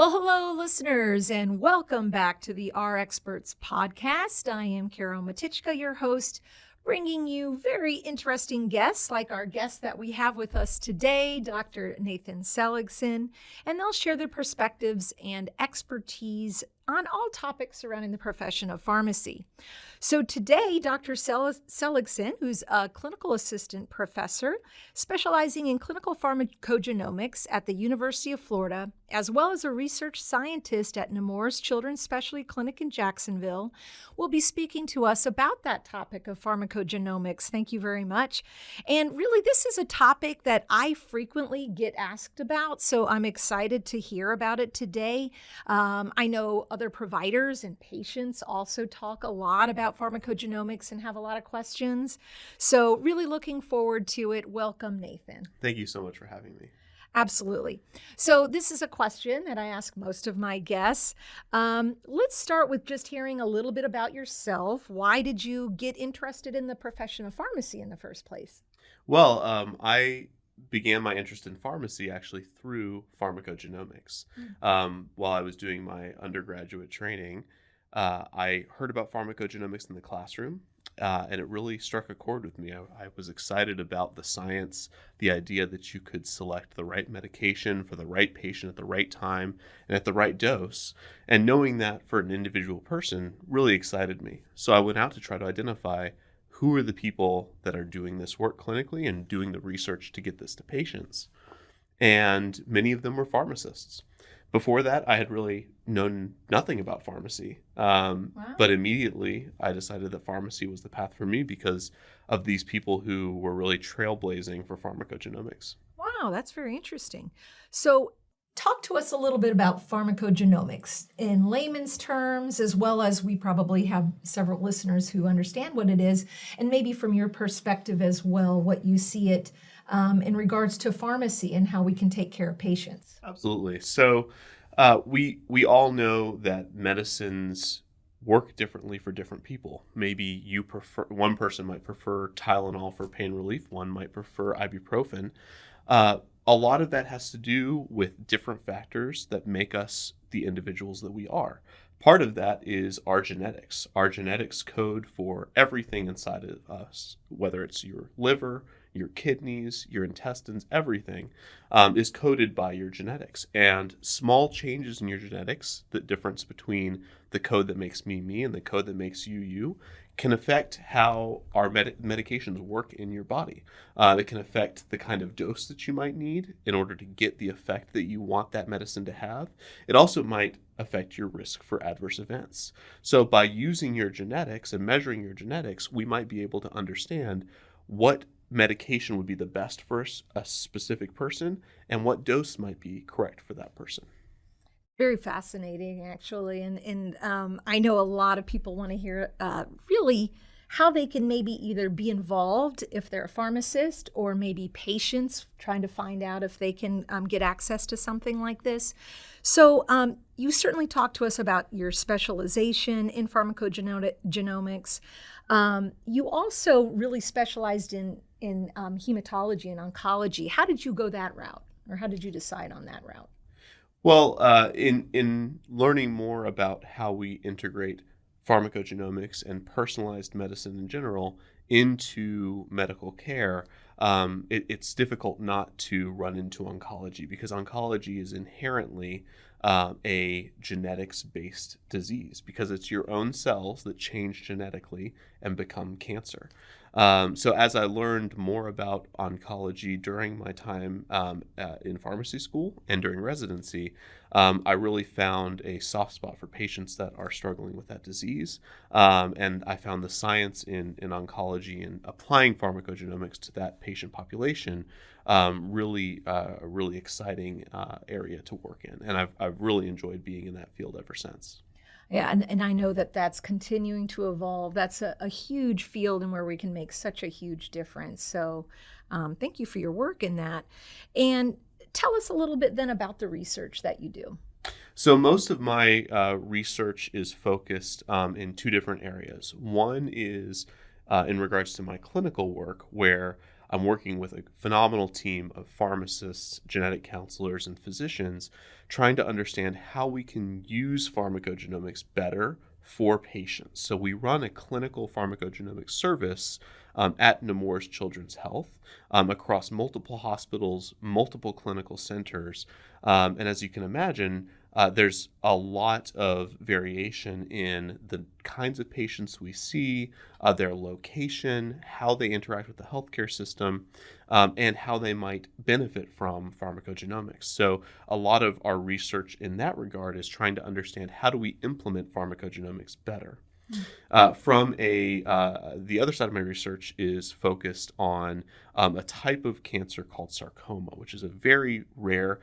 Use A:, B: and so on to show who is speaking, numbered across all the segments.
A: Well, hello, listeners, and welcome back to the Our Experts podcast. I am Carol Matichka, your host, bringing you very interesting guests like our guest that we have with us today, Dr. Nathan Seligson, and they'll share their perspectives and expertise on all topics surrounding the profession of pharmacy. So today, Dr. Seligson, who's a clinical assistant professor specializing in clinical pharmacogenomics at the University of Florida, as well as a research scientist at Nemours Children's Specialty Clinic in Jacksonville, will be speaking to us about that topic of pharmacogenomics. Thank you very much. And really, this is a topic that I frequently get asked about, so I'm excited to hear about it today. I know other providers and patients also talk a lot about pharmacogenomics and have a lot of questions. So really looking forward to it. Welcome, Nathan.
B: Thank you so much for having me.
A: Absolutely. So this is a question that I ask most of my guests. Let's start with just hearing a little bit about yourself. Why did you get interested in the profession of pharmacy in the first place?
B: Well, I began my interest in pharmacy actually through pharmacogenomics. While I was doing my undergraduate training, I heard about pharmacogenomics in the classroom, and it really struck a chord with me. I was excited about the science, the idea that you could select the right medication for the right patient at the right time and at the right dose. And knowing that for an individual person really excited me. So I went out to try to identify who are the people that are doing this work clinically and doing the research to get this to patients. And many of them were pharmacists. Before that, I had really known nothing about pharmacy. But immediately I decided that pharmacy was the path for me because of these people who were really trailblazing for pharmacogenomics.
A: Wow, that's very interesting. So talk to us a little bit about pharmacogenomics in layman's terms, as well as we probably have several listeners who understand what it is, and maybe from your perspective as well, what you see it in regards to pharmacy and how we can take care of patients.
B: Absolutely. So we all know that medicines work differently for different people. Maybe one person might prefer Tylenol for pain relief, one might prefer ibuprofen. A lot of that has to do with different factors that make us the individuals that we are. Part of that is our genetics. Our genetics code for everything inside of us, whether it's your liver, your kidneys, your intestines, everything is coded by your genetics. And small changes in your genetics, the difference between the code that makes me, me, and the code that makes you, you, can affect how our medications work in your body. It can affect the kind of dose that you might need in order to get the effect that you want that medicine to have. It also might affect your risk for adverse events. So by using your genetics and measuring your genetics, we might be able to understand what medication would be the best for a specific person and what dose might be correct for that person.
A: Very fascinating, actually. And I know a lot of people want to hear really how they can maybe either be involved if they're a pharmacist or maybe patients trying to find out if they can get access to something like this. So you certainly talked to us about your specialization in pharmacogenomics. You also really specialized in hematology and oncology. How did you go that route, or how did you decide on that route?
B: Well, in learning more about how we integrate pharmacogenomics and personalized medicine in general into medical care, it's difficult not to run into oncology because oncology is inherently a genetics-based disease because it's your own cells that change genetically and become cancer. So as I learned more about oncology during my time in pharmacy school and during residency, I really found a soft spot for patients that are struggling with that disease. And I found the science in oncology and applying pharmacogenomics to that patient population really a really exciting area to work in. And I've really enjoyed being in that field ever since.
A: Yeah, and I know that that's continuing to evolve. That's a huge field and where we can make such a huge difference. So thank you for your work in that. And tell us a little bit then about the research that you do.
B: So most of my research is focused in two different areas. One is in regards to my clinical work, where I'm working with a phenomenal team of pharmacists, genetic counselors, and physicians trying to understand how we can use pharmacogenomics better for patients. So we run a clinical pharmacogenomics service at Nemours Children's Health across multiple hospitals, multiple clinical centers. And as you can imagine, there's a lot of variation in the kinds of patients we see, their location, how they interact with the healthcare system, and how they might benefit from pharmacogenomics. So a lot of our research in that regard is trying to understand how do we implement pharmacogenomics better. The other side of my research is focused on a type of cancer called sarcoma, which is a very rare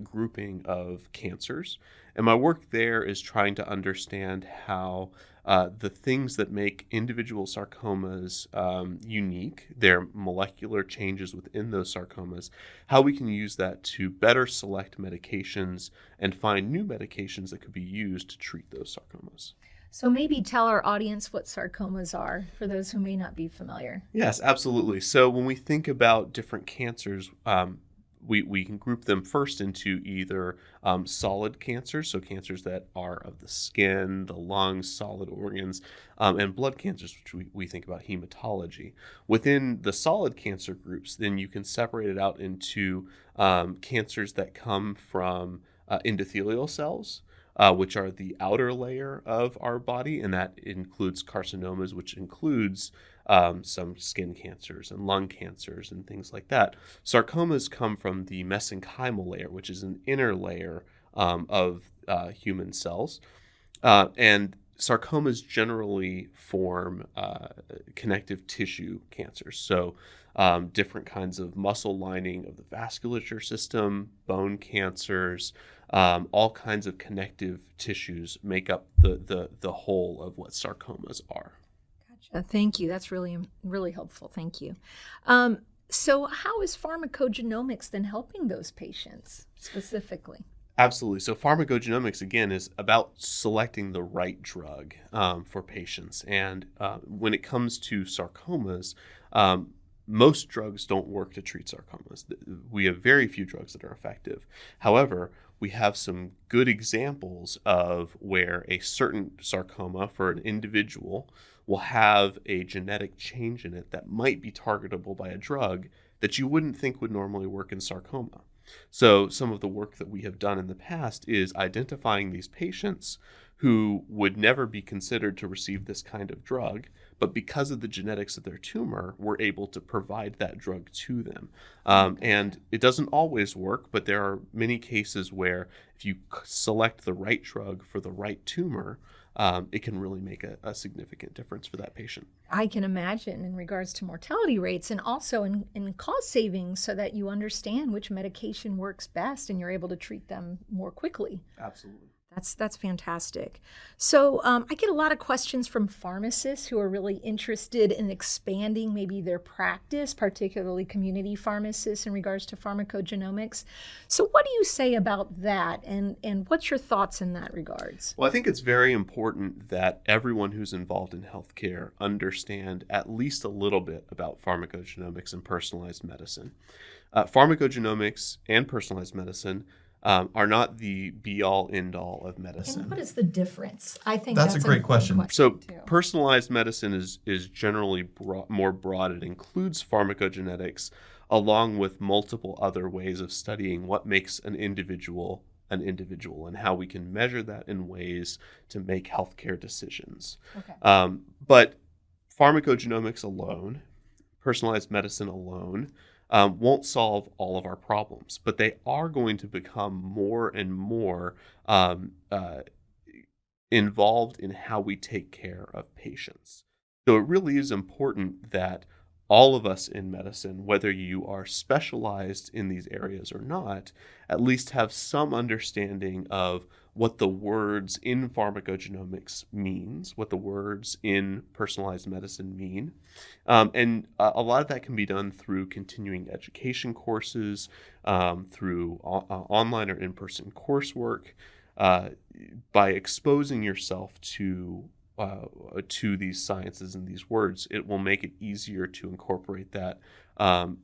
B: grouping of cancers. And my work there is trying to understand how the things that make individual sarcomas unique, their molecular changes within those sarcomas, how we can use that to better select medications and find new medications that could be used to treat those sarcomas.
A: So maybe tell our audience what sarcomas are for those who may not be familiar.
B: Yes, absolutely. So when we think about different cancers, we can group them first into either solid cancers, so cancers that are of the skin, the lungs, solid organs, and blood cancers, which we think about hematology. Within the solid cancer groups, then you can separate it out into cancers that come from endothelial cells, which are the outer layer of our body, and that includes carcinomas, which includes some skin cancers and lung cancers and things like that. Sarcomas come from the mesenchymal layer, which is an inner layer of human cells. And sarcomas generally form connective tissue cancers. So different kinds of muscle lining of the vasculature system, bone cancers, all kinds of connective tissues make up the whole of what sarcomas are.
A: Gotcha. Thank you. That's really, really helpful. Thank you. So how is pharmacogenomics then helping those patients specifically?
B: Absolutely. So pharmacogenomics, again, is about selecting the right drug for patients. And when it comes to sarcomas, most drugs don't work to treat sarcomas. We have very few drugs that are effective. However, we have some good examples of where a certain sarcoma for an individual will have a genetic change in it that might be targetable by a drug that you wouldn't think would normally work in sarcoma. So some of the work that we have done in the past is identifying these patients who would never be considered to receive this kind of drug, but because of the genetics of their tumor, we're able to provide that drug to them. And it doesn't always work, but there are many cases where if you select the right drug for the right tumor, it can really make a significant difference for that patient.
A: I can imagine in regards to mortality rates and also in cost savings so that you understand which medication works best and you're able to treat them more quickly.
B: Absolutely.
A: That's fantastic. So I get a lot of questions from pharmacists who are really interested in expanding maybe their practice, particularly community pharmacists in regards to pharmacogenomics. So what do you say about that, and what's your thoughts in that regards?
B: Well, I think it's very important that everyone who's involved in healthcare understand at least a little bit about pharmacogenomics and personalized medicine. Pharmacogenomics and personalized medicine are not the be-all, end-all of medicine.
A: And what is the difference? I think
C: that's a great question.
B: So personalized medicine is generally more broad. It includes pharmacogenetics along with multiple other ways of studying what makes an individual and how we can measure that in ways to make healthcare decisions.
A: Okay.
B: But pharmacogenomics alone, personalized medicine alone, won't solve all of our problems, but they are going to become more and more involved in how we take care of patients. So it really is important that all of us in medicine, whether you are specialized in these areas or not, at least have some understanding of what the words in pharmacogenomics means, what the words in personalized medicine mean. And a lot of that can be done through continuing education courses, through online or in-person coursework, by exposing yourself to these sciences and these words. It will make it easier to incorporate that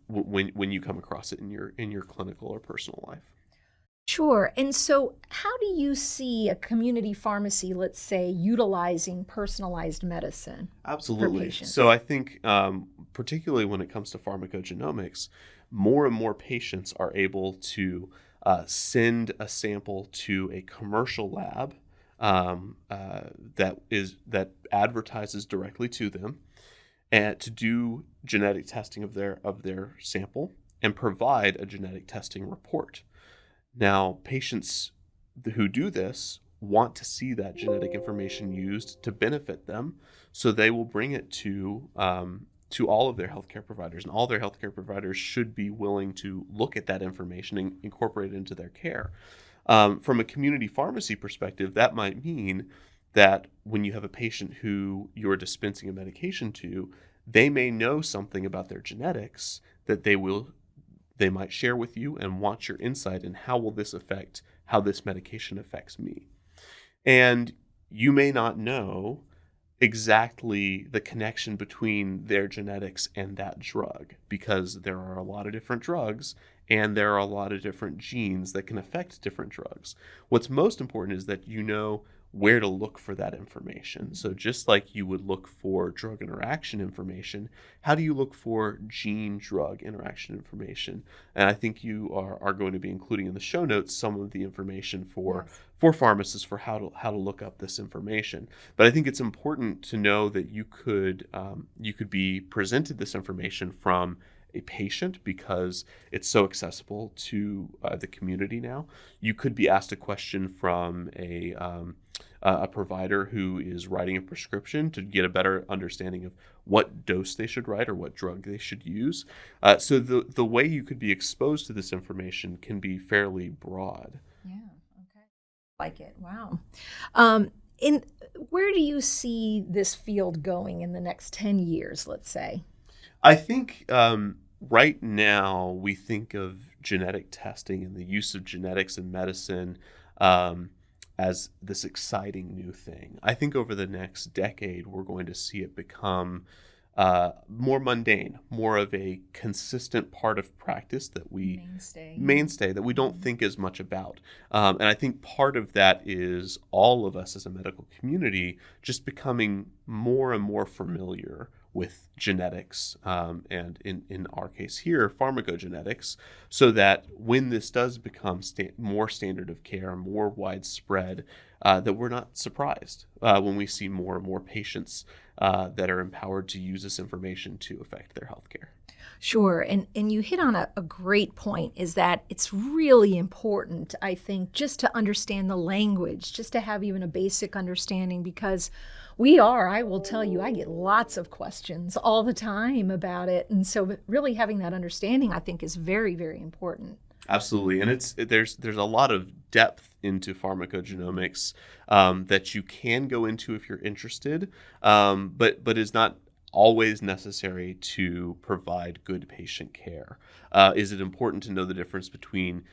B: when you come across it in your clinical or personal life.
A: Sure. And so how do you see a community pharmacy, let's say, utilizing personalized medicine for
B: Absolutely.
A: patients?
B: So I think, particularly when it comes to pharmacogenomics, more and more patients are able to send a sample to a commercial lab that advertises directly to them, and to do genetic testing of their sample and provide a genetic testing report. Now, patients who do this want to see that genetic information used to benefit them, so they will bring it to all of their healthcare providers, and all their healthcare providers should be willing to look at that information and incorporate it into their care. From a community pharmacy perspective, that might mean that when you have a patient who you're dispensing a medication to, they may know something about their genetics that they might share with you and want your insight in how will this affect how this medication affects me. And you may not know exactly the connection between their genetics and that drug, because there are a lot of different drugs and there are a lot of different genes that can affect different drugs. What's most important is that you know where to look for that information. So just like you would look for drug interaction information, how do you look for gene-drug interaction information? And I think you are going to be including in the show notes some of the information for pharmacists for how to look up this information. But I think it's important to know that you could be presented this information from a patient because it's so accessible to the community now. You could be asked a question from a provider who is writing a prescription to get a better understanding of what dose they should write or what drug they should use. So the way you could be exposed to this information can be fairly broad.
A: Yeah. Okay. Like it. Wow. Where do you see this field going in the next 10 years, let's say?
B: I think right now we think of genetic testing and the use of genetics in medicine as this exciting new thing. I think over the next decade, we're going to see it become more mundane, more of a consistent part of practice that mainstay that we don't think as much about. And I think part of that is all of us as a medical community just becoming more and more familiar with genetics, and in our case here, pharmacogenetics, so that when this does become more standard of care, more widespread, that we're not surprised when we see more and more patients that are empowered to use this information to affect their healthcare.
A: Sure. And you hit on a great point, is that it's really important, I think, just to understand the language, just to have even a basic understanding, because I will tell you, I get lots of questions all the time about it. And so really having that understanding, I think, is very, very important.
B: Absolutely. And there's a lot of depth into pharmacogenomics that you can go into if you're interested, but is not always necessary to provide good patient care. Is it important to know the difference between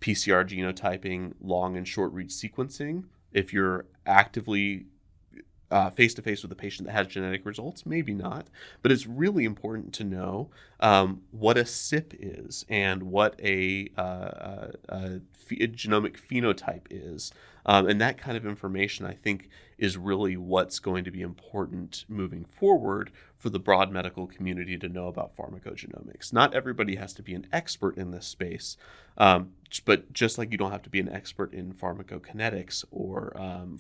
B: PCR genotyping, long and short read sequencing? If you're actively face-to-face with a patient that has genetic results? Maybe not. But it's really important to know what a SIP is and what a genomic phenotype is. And that kind of information, I think, is really what's going to be important moving forward for the broad medical community to know about pharmacogenomics. Not everybody has to be an expert in this space, but just like you don't have to be an expert in pharmacokinetics or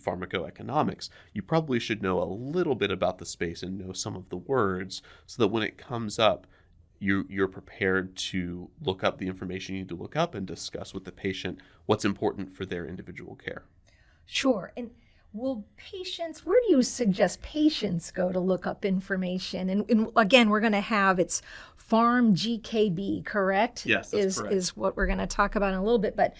B: pharmacoeconomics, you probably should know a little bit about the space and know some of the words so that when it comes up, you're prepared to look up the information you need to look up and discuss with the patient what's important for their individual care.
A: Sure. And where do you suggest patients go to look up information? And again, we're going to have, it's Pharmgkb, correct?
B: Yes, that's correct.
A: Is what we're going to talk about in a little bit. But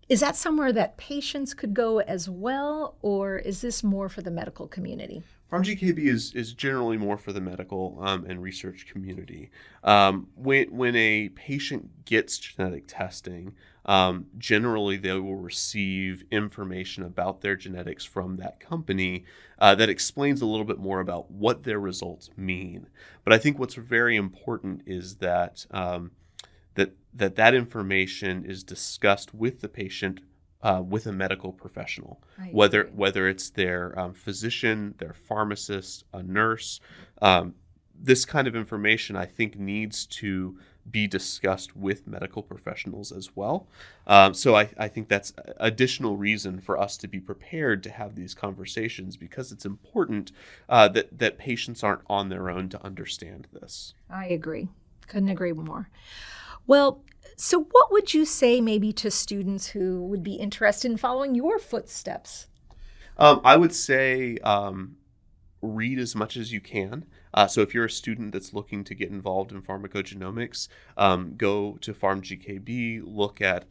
A: is that somewhere that patients could go as well, or is this more for the medical community?
B: Pharmgkb is generally more for the medical and research community. When a patient gets genetic testing, generally they will receive information about their genetics from that company that explains a little bit more about what their results mean. But I think what's very important is that that information is discussed with the patient, with a medical professional, whether it's their physician, their pharmacist, a nurse. This kind of information, I think, needs to be discussed with medical professionals as well. So I think that's additional reason for us to be prepared to have these conversations, because it's important that patients aren't on their own to understand this.
A: I agree. Couldn't agree more. Well, so what would you say maybe to students who would be interested in following your footsteps?
B: I would say read as much as you can. So if you're a student that's looking to get involved in pharmacogenomics, go to PharmGKB, look at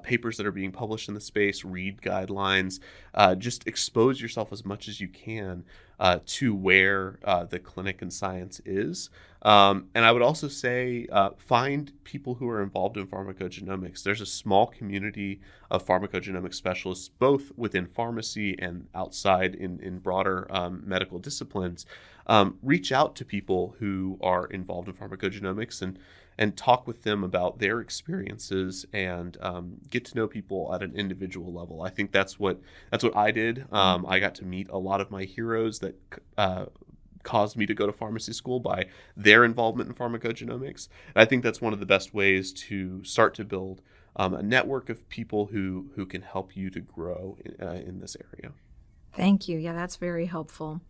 B: papers that are being published in the space, read guidelines, just expose yourself as much as you can to where the clinic and science is. And I would also say find people who are involved in pharmacogenomics. There's a small community of pharmacogenomics specialists, both within pharmacy and outside in broader medical disciplines. Reach out to people who are involved in pharmacogenomics and talk with them about their experiences and get to know people at an individual level. I think that's what I did. I got to meet a lot of my heroes that caused me to go to pharmacy school by their involvement in pharmacogenomics. And I think that's one of the best ways to start to build a network of people who can help you to grow in this area.
A: Thank you. Yeah, that's very helpful.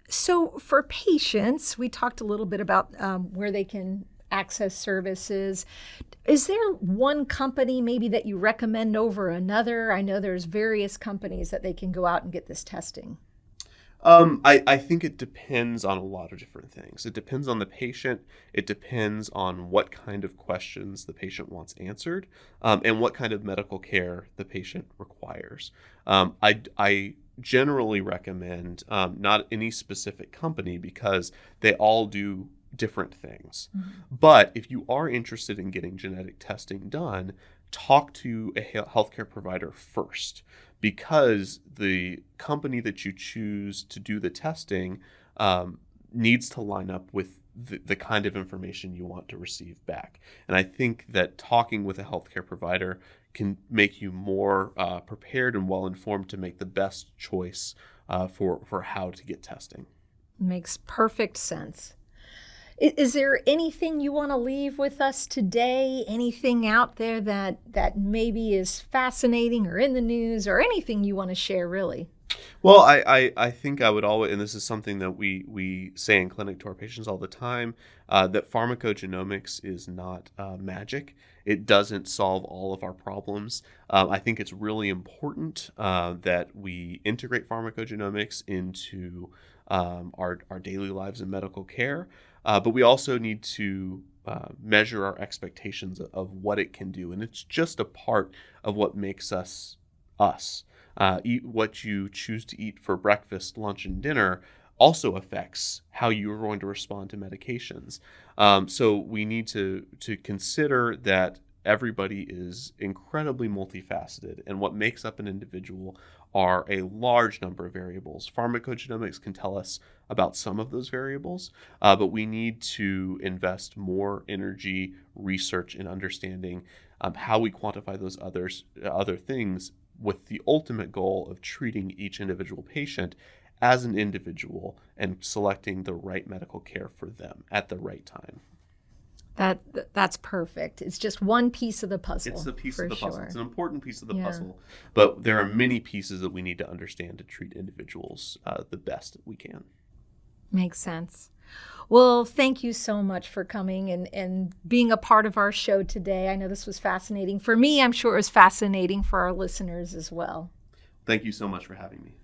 A: So for patients, we talked a little bit about where they can access services. Is there one company maybe that you recommend over another? I know there's various companies that they can go out and get this testing.
B: I think it depends on a lot of different things. It depends on the patient. It depends on what kind of questions the patient wants answered, and what kind of medical care the patient requires. I generally recommend not any specific company, because they all do different things. Mm-hmm. But if you are interested in getting genetic testing done, talk to a healthcare provider first, because the company that you choose to do the testing needs to line up with the kind of information you want to receive back. And I think that talking with a healthcare provider can make you more prepared and well-informed to make the best choice for how to get testing.
A: Makes perfect sense. Is there anything you want to leave with us today? Anything out there that maybe is fascinating or in the news, or anything you want to share, really?
B: Well, I think I would always, and this is something that we say in clinic to our patients all the time, that pharmacogenomics is not magic. It doesn't solve all of our problems. I think it's really important that we integrate pharmacogenomics into our daily lives in medical care. But we also need to measure our expectations of what it can do. And it's just a part of what makes us us. Eat what you choose to eat for breakfast, lunch, and dinner also affects how you're going to respond to medications. So we need to consider that everybody is incredibly multifaceted, and what makes up an individual are a large number of variables. Pharmacogenomics can tell us about some of those variables, but we need to invest more energy, research, and understanding how we quantify those other things, with the ultimate goal of treating each individual patient as an individual and selecting the right medical care for them at the right time.
A: That's perfect. It's just one piece of the puzzle.
B: It's a piece of the puzzle. Sure. It's an important piece of the puzzle.
A: Yeah.
B: But there are many pieces that we need to understand to treat individuals the best that we can.
A: Makes sense. Well, thank you so much for coming and being a part of our show today. I know this was fascinating for me. I'm sure it was fascinating for our listeners as well.
B: Thank you so much for having me.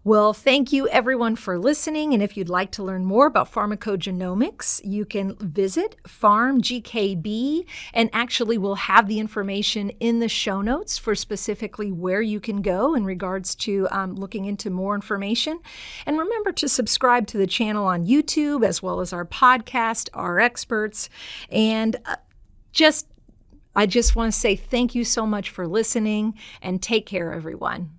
A: Well, thank you everyone for listening. And if you'd like to learn more about pharmacogenomics, you can visit PharmGKB, and actually we'll have the information in the show notes for specifically where you can go in regards to looking into more information. And remember to subscribe to the channel on YouTube, as well as our podcast, Our Experts, and just I just want to say thank you so much for listening, and take care, everyone.